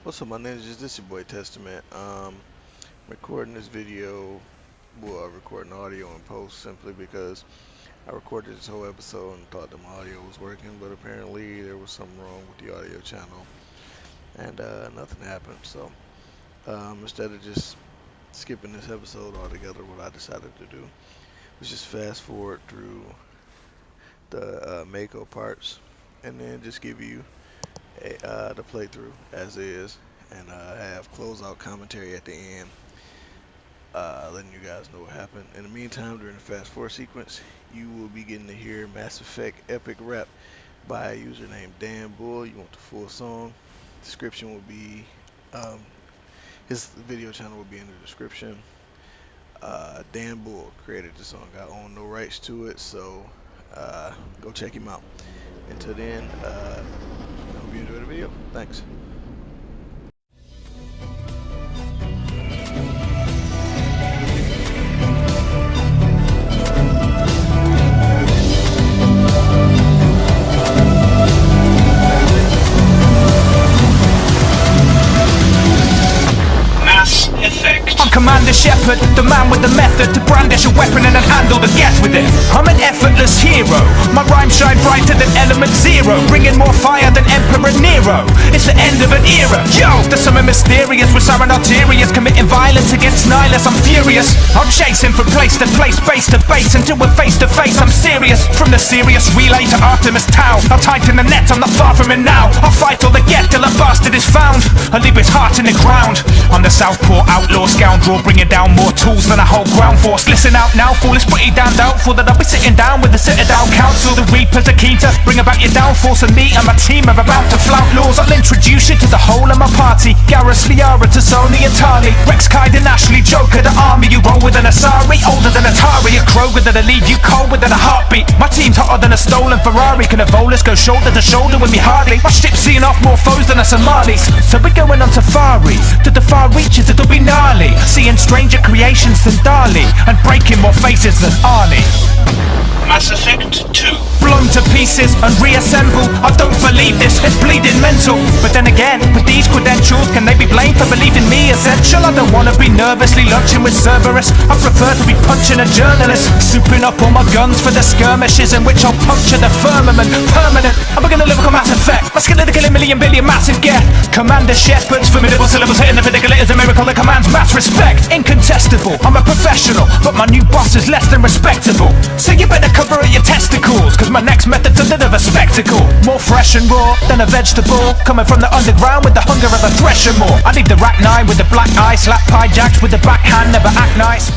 What's up, my ninjas? This is your boy Testament. Recording this video, well, recording audio in post simply because I recorded this whole episode and thought that my audio was working, but apparently there was something wrong with the audio channel, and nothing happened. So instead of just skipping this episode altogether, what I decided to do was just fast forward through the Mako parts, and then just give you the playthrough as is, and have closeout commentary at the end, letting you guys know what happened. In the meantime, during the fast forward sequence, you will be getting to hear Mass Effect Epic Rap by a user named Dan Bull. You want the full song? Description will be his video channel will be in the description. Dan Bull created the song. I own no rights to it, so go check him out. Until then, I hope you enjoy the video. Thanks. I'm Commander Shepard, the man with the method to brandish a weapon and then handle the get with it. I'm an effortless hero. My rhymes shine brighter than element zero, bringing more fire than Emperor Nero. It's the end of an era. Yo, there's something mysterious with siren arterias committing violence against Nihilus. I'm furious. I'm chasing from place to place, base to base, until we're face to face. I'm serious. From the serious relay to Artemis Tau, I'll tighten the net. I'm not far from it now. I'll fight all the get till a bastard is found. I'll leave his heart in the ground. I'm the Southpaw outlaw scoundrel, bringing down more tools than a whole ground force. Listen out now, fool, it's pretty damn doubtful that I'll be sitting down with the Citadel Council. The Reapers are keen to bring about your downfall, so me and my team are about to flout laws. I'll introduce you to the whole of my party: Garrus, Liara, Tassoni and Tali, Rex, Kaiden, Ashley, Joker, the army. You roll with an Asari, older than Atari, a Kroger that'll leave you cold within a heartbeat. My team's hotter than a stolen Ferrari. Can a Volus go shoulder to shoulder with me hardly? My ship's seeing off more foes than a Somalis. So we're going on safari to the far reaches, it'll be gnarly, seeing stranger creations than Dali, and breaking more faces than Arnie. Mass Effect 2. Blown to pieces and reassemble. I don't believe this, it's bleeding mental. But then again, with these credentials, can they be blamed for believing me essential? I don't wanna be nervously lunching with Cerberus. I prefer to be punching a journalist, souping up all my guns for the skirmishes in which I'll puncture the firmament. Permanent, I'm gonna lyrical Mass Effect. My skill to kill a million billion massive get. Commander Shepard's formidable syllables hitting the vernacular is a miracle that commands mass respect. Incontestable, I'm a professional, but my new boss is less than respectable. So you better cover at your testicles, cause my next method's a bit of a spectacle. More fresh and raw than a vegetable, coming from the underground with the hunger of a thresher more. I leave the rack 9 with the black eye, slap pie jacks with the backhand, never act nice.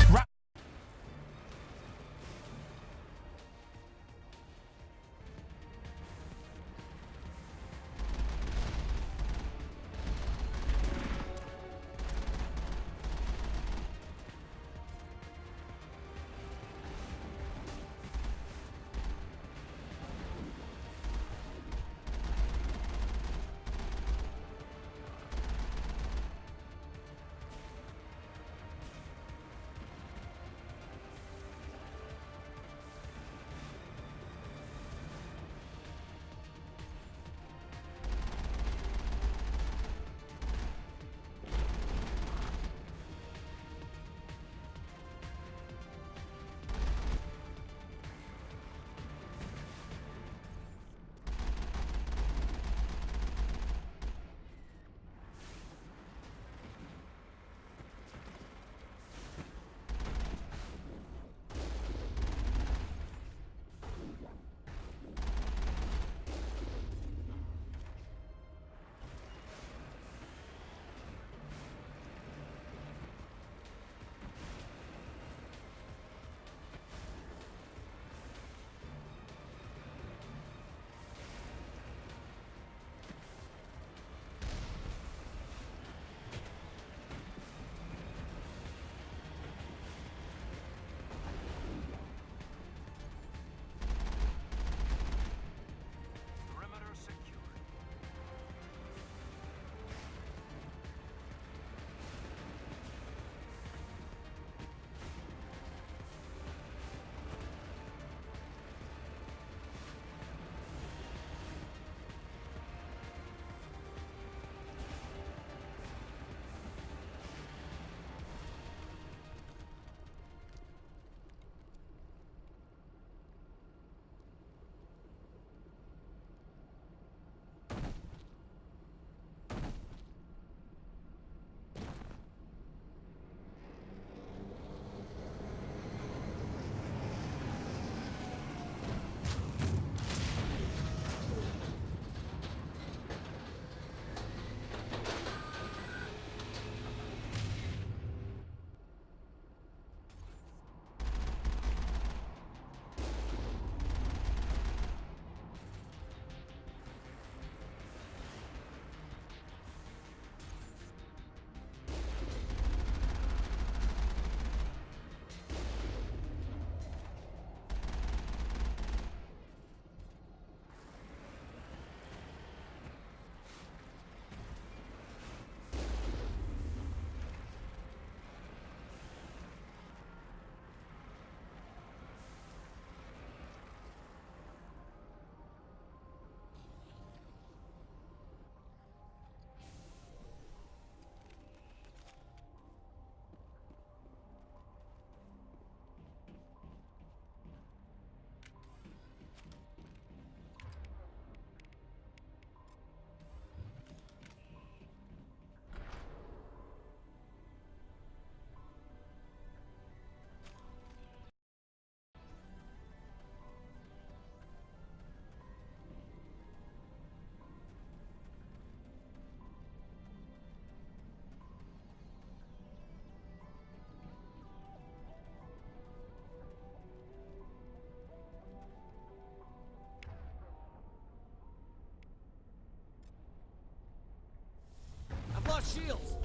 shields!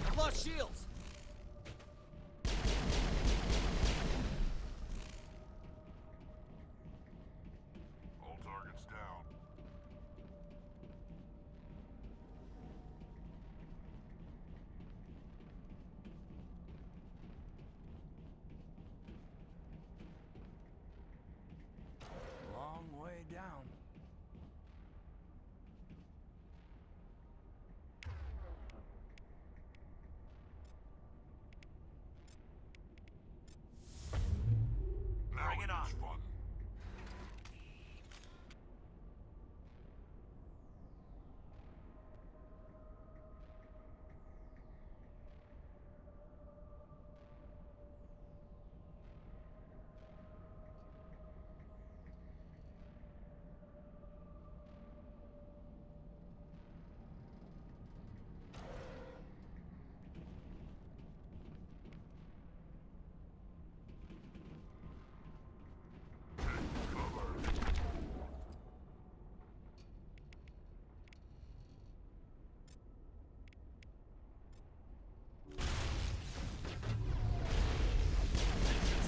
I've lost shields! All targets down. Long way down. Now Bring it on. is fun.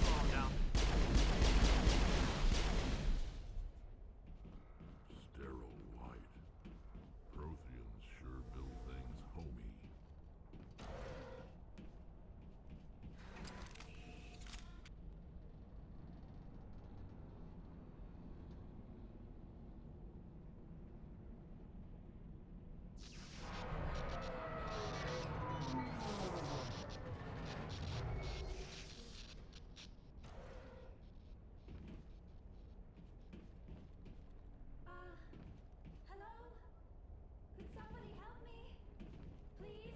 Slow him down. Sterile white. Protheans sure build things homey. Hello? Could somebody help me? Please?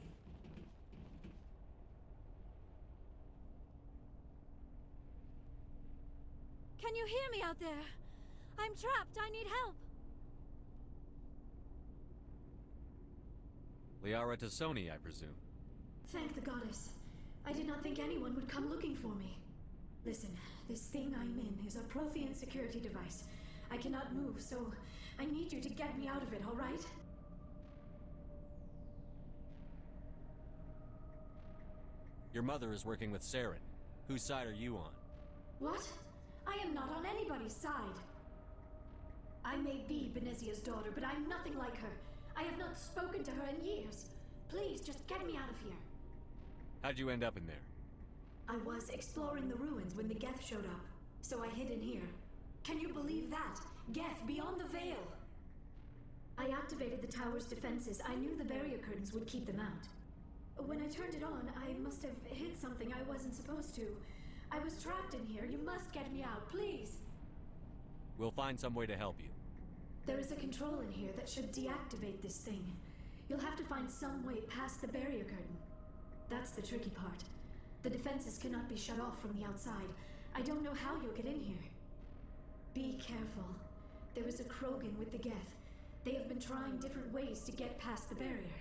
Can you hear me out there? I'm trapped. I need help. Liara Tassoni, I presume. Thank the goddess. I did not think anyone would come looking for me. Listen, this thing I'm in is a Prothean security device. I cannot move, so I need you to get me out of it, all right? Your mother is working with Saren. Whose side are you on? What? I am not on anybody's side. I may be Benezia's daughter, but I'm nothing like her. I have not spoken to her in years. Please, just get me out of here. How'd you end up in there? I was exploring the ruins when the Geth showed up, so I hid in here. Can you believe that? Geth, beyond the veil! I activated the tower's defenses. I knew the barrier curtains would keep them out. When I turned it on, I must have hit something I wasn't supposed to. I was trapped in here. You must get me out, please! We'll find some way to help you. There is a control in here that should deactivate this thing. You'll have to find some way past the barrier curtain. That's the tricky part. The defenses cannot be shut off from the outside. I don't know how you'll get in here. Be careful. There is a Krogan with the Geth. They have been trying different ways to get past the barrier.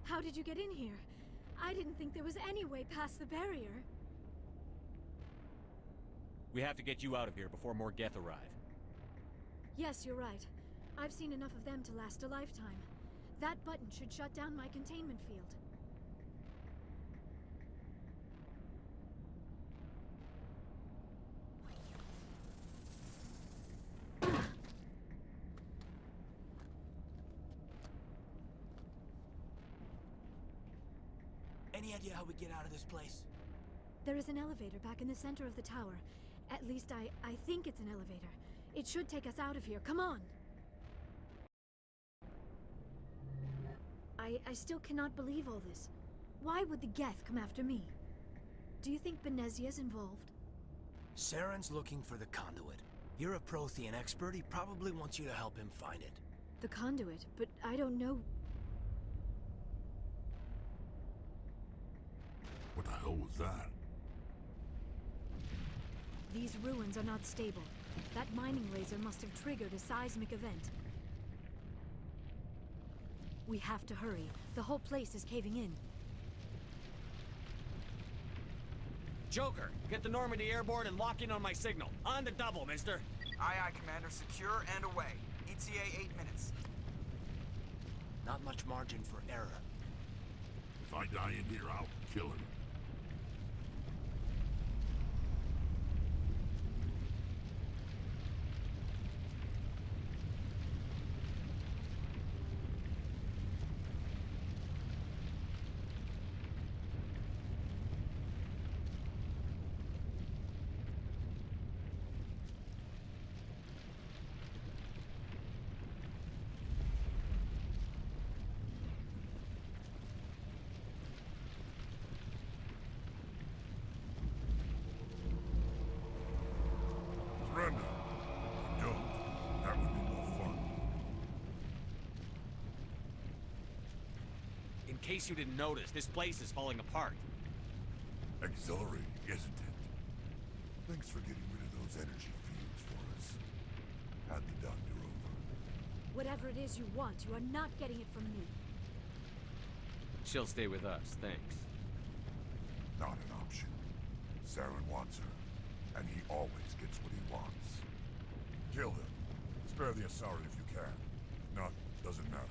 How did you get in here? I didn't think there was any way past the barrier. We have to get you out of here before more Geth arrive. Yes, you're right. I've seen enough of them to last a lifetime. That button should shut down my containment field. Any idea how we get out of this place? There is an elevator back in the center of the tower. At least I think it's an elevator. It should take us out of here. Come on! I still cannot believe all this. Why would the Geth come after me? Do you think Benezia's involved? Saren's looking for the conduit. You're a Prothean expert. He probably wants you to help him find it. The conduit, but I don't know. What the hell was that? These ruins are not stable. That mining laser must have triggered a seismic event. We have to hurry. The whole place is caving in. Joker, get the Normandy airborne and lock in on my signal. On the double, mister. Aye, aye, Commander. Secure and away. ETA 8 minutes. Not much margin for error. If I die in here, I'll kill him. Surrender. You don't. That would be more fun. In case you didn't notice, this place is falling apart. Exhilarating, isn't it? Thanks for getting rid of those energy fields for us. Hand the doctor over. Whatever it is you want, you are not getting it from me. She'll stay with us, thanks. Not an option. Saren wants her, and he always gets what he wants. Kill him. Spare the Asari if you can. If not, doesn't matter.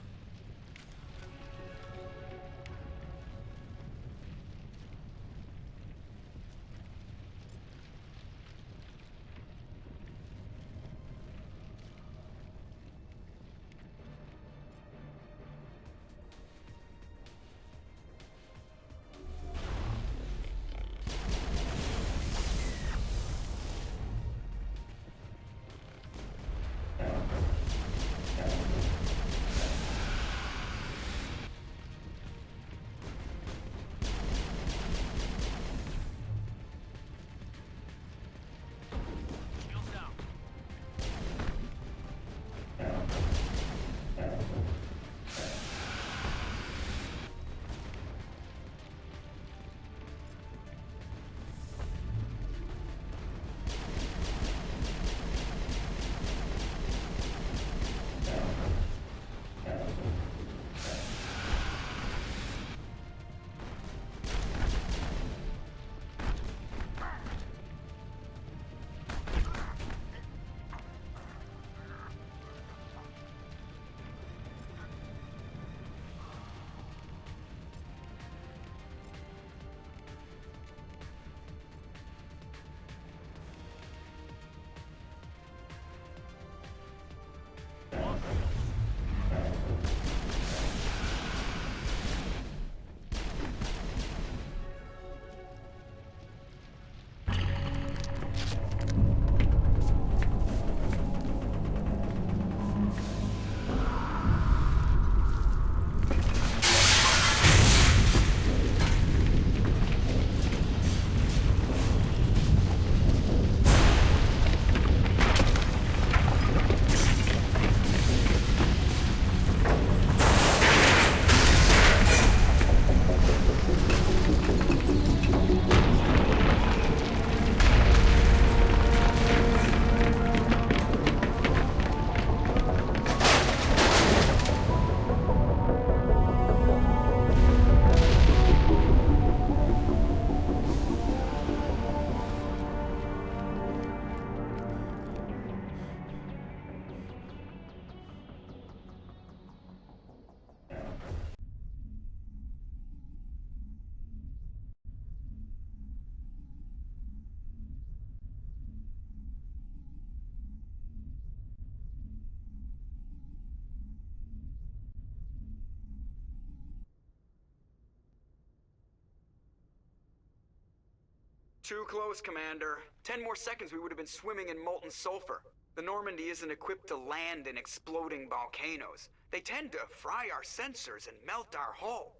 Too close, Commander. 10 more seconds we would have been swimming in molten sulfur. The Normandy isn't equipped to land in exploding volcanoes. They tend to fry our sensors and melt our hull.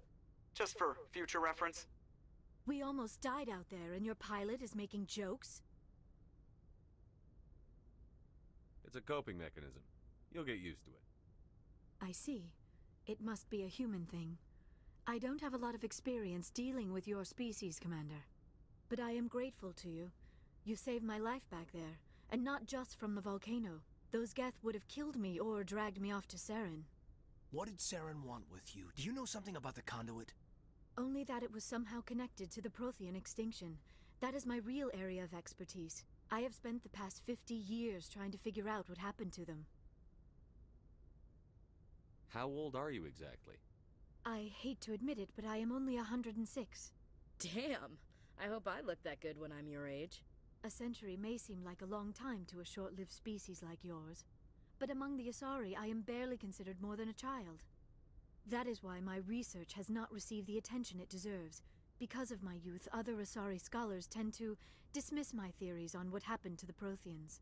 Just for future reference. We almost died out there, and your pilot is making jokes? It's a coping mechanism. You'll get used to it. I see. It must be a human thing. I don't have a lot of experience dealing with your species, Commander. But I am grateful to you. You saved my life back there, and not just from the volcano. Those Geth would have killed me or dragged me off to Saren. What did Saren want with you? Do you know something about the conduit? Only that it was somehow connected to the Prothean extinction. That is my real area of expertise. I have spent the past 50 years trying to figure out what happened to them. How old are you exactly? I hate to admit it, but I am only 106. Damn! I hope I look that good when I'm your age. A century may seem like a long time to a short-lived species like yours. But among the Asari, I am barely considered more than a child. That is why my research has not received the attention it deserves. Because of my youth, other Asari scholars tend to dismiss my theories on what happened to the Protheans.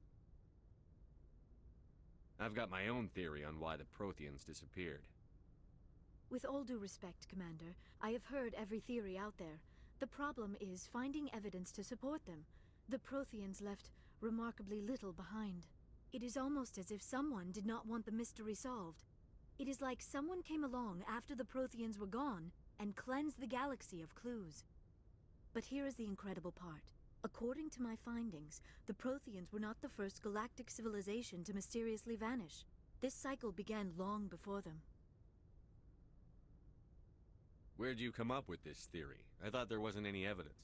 I've got my own theory on why the Protheans disappeared. With all due respect, Commander, I have heard every theory out there. The problem is finding evidence to support them. The Protheans left remarkably little behind. It is almost as if someone did not want the mystery solved. It is like someone came along after the Protheans were gone and cleansed the galaxy of clues. But here is the incredible part. According to my findings, the Protheans were not the first galactic civilization to mysteriously vanish. This cycle began long before them. Where'd you come up with this theory? I thought there wasn't any evidence.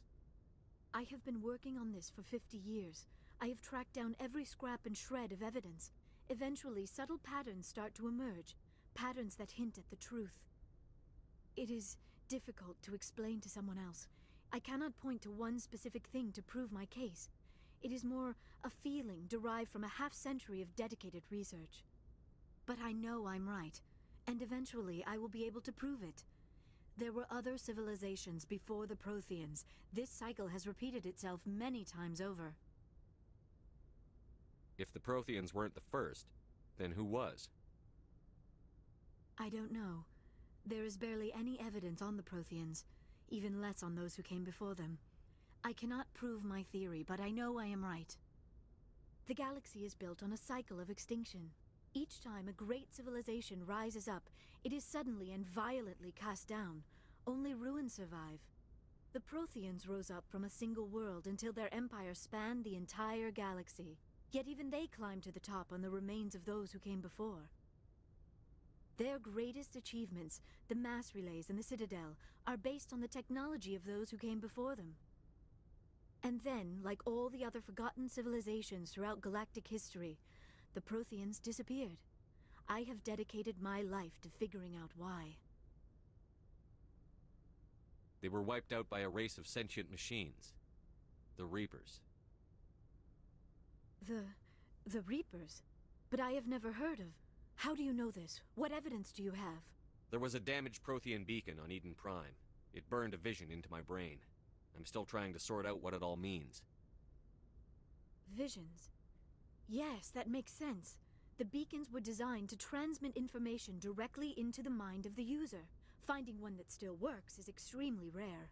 I have been working on this for 50 years. I have tracked down every scrap and shred of evidence. Eventually, subtle patterns start to emerge, patterns that hint at the truth. It is difficult to explain to someone else. I cannot point to one specific thing to prove my case. It is more a feeling derived from a half-century of dedicated research. But I know I'm right, and eventually I will be able to prove it. There were other civilizations before the Protheans. This cycle has repeated itself many times over. If the Protheans weren't the first, then who was? I don't know. There is barely any evidence on the Protheans, even less on those who came before them. I cannot prove my theory, but I know I am right. The galaxy is built on a cycle of extinction. Each time a great civilization rises up, it is suddenly and violently cast down. Only ruins survive. The Protheans rose up from a single world until their empire spanned the entire galaxy. Yet even they climbed to the top on the remains of those who came before. Their greatest achievements, the mass relays and the Citadel, are based on the technology of those who came before them. And then, like all the other forgotten civilizations throughout galactic history, the Protheans disappeared. I have dedicated my life to figuring out why. They were wiped out by a race of sentient machines. The Reapers. The Reapers? But I have never heard of... How do you know this? What evidence do you have? There was a damaged Prothean beacon on Eden Prime. It burned a vision into my brain. I'm still trying to sort out what it all means. Visions? Yes, that makes sense. The beacons were designed to transmit information directly into the mind of the user. Finding one that still works is extremely rare.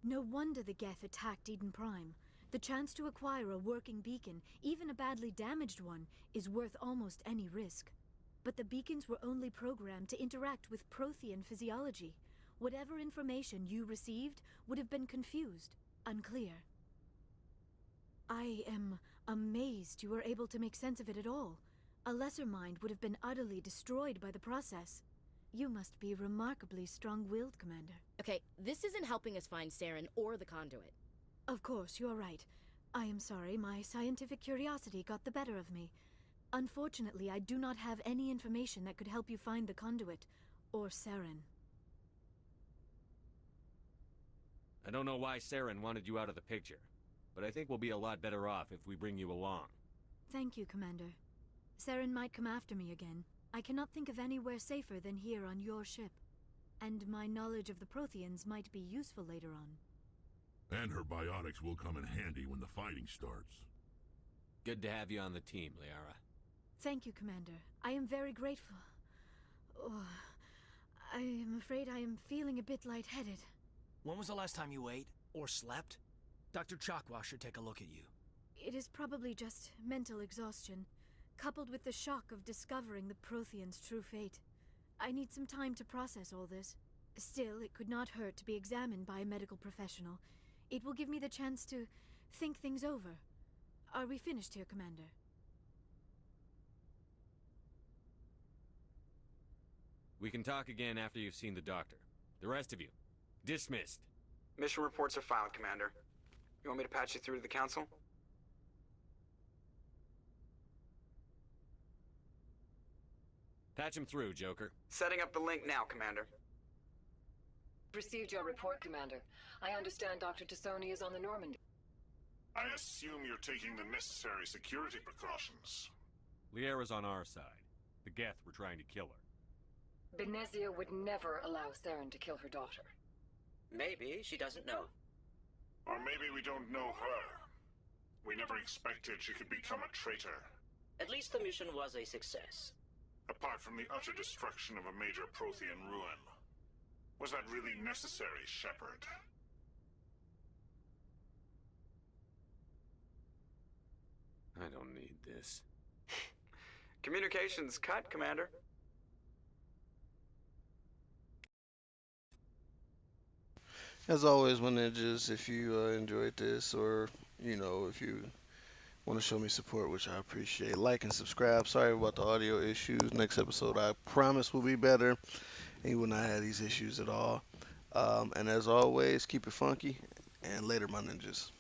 No wonder the Geth attacked Eden Prime. The chance to acquire a working beacon, even a badly damaged one, is worth almost any risk. But the beacons were only programmed to interact with Prothean physiology. Whatever information you received would have been confused, unclear. I am amazed you were able to make sense of it at all. A lesser mind would have been utterly destroyed by the process. You must be remarkably strong-willed, Commander. Okay, this isn't helping us find Saren or the conduit. Of course, you're right. I am sorry, my scientific curiosity got the better of me. Unfortunately, I do not have any information that could help you find the conduit, or Saren. I don't know why Saren wanted you out of the picture, but I think we'll be a lot better off if we bring you along. Thank you, Commander. Saren might come after me again. I cannot think of anywhere safer than here on your ship. And my knowledge of the Protheans might be useful later on. And her biotics will come in handy when the fighting starts. Good to have you on the team, Liara. Thank you, Commander. I am very grateful. Oh, I am afraid I am feeling a bit lightheaded. When was the last time you ate? Or slept? Dr. Chakwa should take a look at you. It is probably just mental exhaustion, coupled with the shock of discovering the Prothean's true fate. I need some time to process all this. Still, it could not hurt to be examined by a medical professional. It will give me the chance to think things over. Are we finished here, Commander? We can talk again after you've seen the doctor. The rest of you, dismissed. Mission reports are filed, Commander. You want me to patch you through to the Council? Patch him through, Joker. Setting up the link now, Commander. Received your report, Commander. I understand Dr. Tassoni is on the Normandy. I assume you're taking the necessary security precautions. Liara's on our side. The Geth were trying to kill her. Benezia would never allow Saren to kill her daughter. Maybe she doesn't know. Or maybe we don't know her. We never expected she could become a traitor. At least the mission was a success. Apart from the utter destruction of a major Prothean ruin. Was that really necessary, Shepard? I don't need this. Communications cut, Commander. As always, my ninjas, if you enjoyed this, or if you want to show me support, which I appreciate, like and subscribe. Sorry about the audio issues. Next episode, I promise, will be better, and you will not have these issues at all. And as always, keep it funky, and later, my ninjas.